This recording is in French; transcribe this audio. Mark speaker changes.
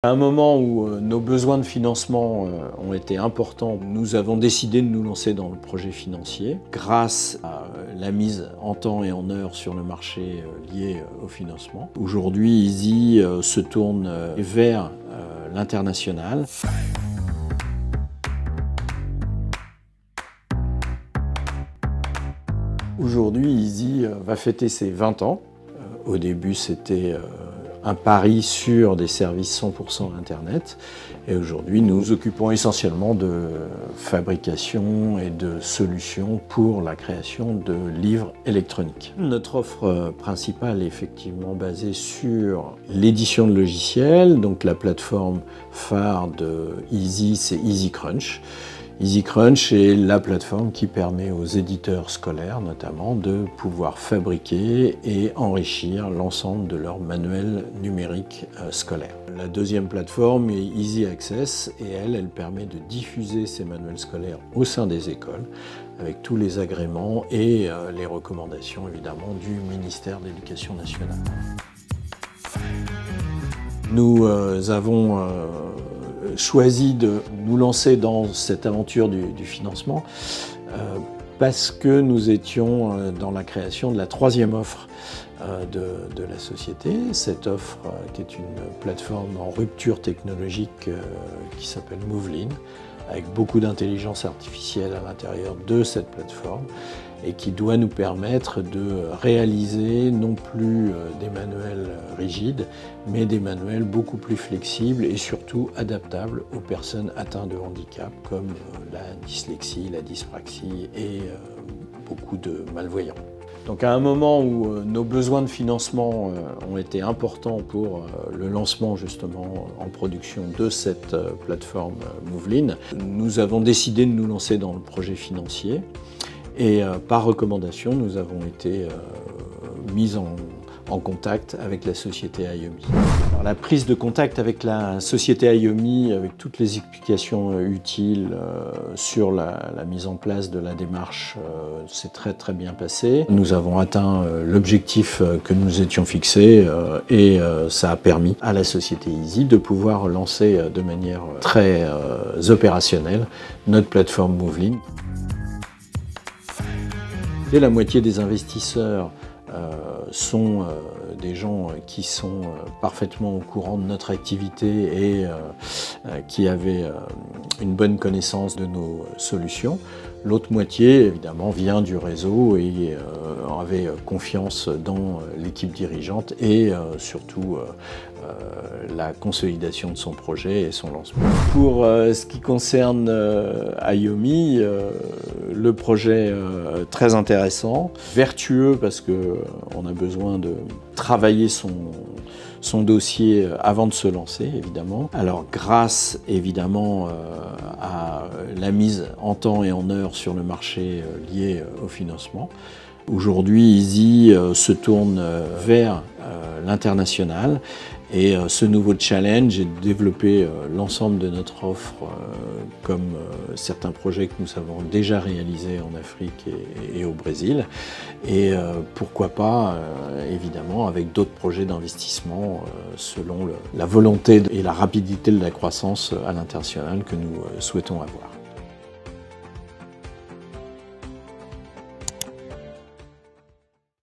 Speaker 1: À un moment où nos besoins de financement ont été importants, nous avons décidé de nous lancer dans le projet financier grâce à la mise en temps et en heure sur le marché lié au financement. Aujourd'hui, Easy se tourne vers l'international. Aujourd'hui, Easy va fêter ses 20 ans. Au début, c'était un pari sur des services 100% Internet. Et aujourd'hui, nous nous occupons essentiellement de fabrication et de solutions pour la création de livres électroniques. Notre offre principale est effectivement basée sur l'édition de logiciels. Donc la plateforme phare de Easy, c'est EasyCrunch. EasyCrunch est la plateforme qui permet aux éditeurs scolaires notamment de pouvoir fabriquer et enrichir l'ensemble de leurs manuels numériques scolaires. La deuxième plateforme est Easy Access et elle permet de diffuser ces manuels scolaires au sein des écoles avec tous les agréments et les recommandations évidemment du ministère de l'Éducation nationale. Nous avons choisi de nous lancer dans cette aventure du financement parce que nous étions dans la création de la troisième offre de la société. Cette offre qui est une plateforme en rupture technologique qui s'appelle Movelin, avec beaucoup d'intelligence artificielle à l'intérieur de cette plateforme et qui doit nous permettre de réaliser non plus des manuels rigides, mais des manuels beaucoup plus flexibles et surtout adaptables aux personnes atteintes de handicap comme la dyslexie, la dyspraxie et beaucoup de malvoyants. Donc à un moment où nos besoins de financement ont été importants pour le lancement justement en production de cette plateforme Movelin, nous avons décidé de nous lancer dans le projet financier et par recommandation nous avons été mis en contact avec la société IOMI. Alors, la prise de contact avec la société IOMI, avec toutes les explications utiles sur la mise en place de la démarche, s'est très bien passé. Nous avons atteint l'objectif que nous étions fixés et ça a permis à la société Easy de pouvoir lancer de manière très opérationnelle notre plateforme Movelin. Et la moitié des investisseurs sont des gens qui sont parfaitement au courant de notre activité et qui avaient une bonne connaissance de nos solutions. L'autre moitié, évidemment, vient du réseau et avait confiance dans l'équipe dirigeante et surtout la consolidation de son projet et son lancement. Pour ce qui concerne IOMI, le projet très intéressant, vertueux parce qu'on a besoin de travailler son dossier avant de se lancer, évidemment. Alors grâce évidemment à la mise en temps et en heure sur le marché lié au financement, aujourd'hui Easy se tourne vers l'international et ce nouveau challenge est de développer l'ensemble de notre offre comme certains projets que nous avons déjà réalisés en Afrique et au Brésil et pourquoi pas évidemment avec d'autres projets d'investissement selon la volonté et la rapidité de la croissance à l'international que nous souhaitons avoir.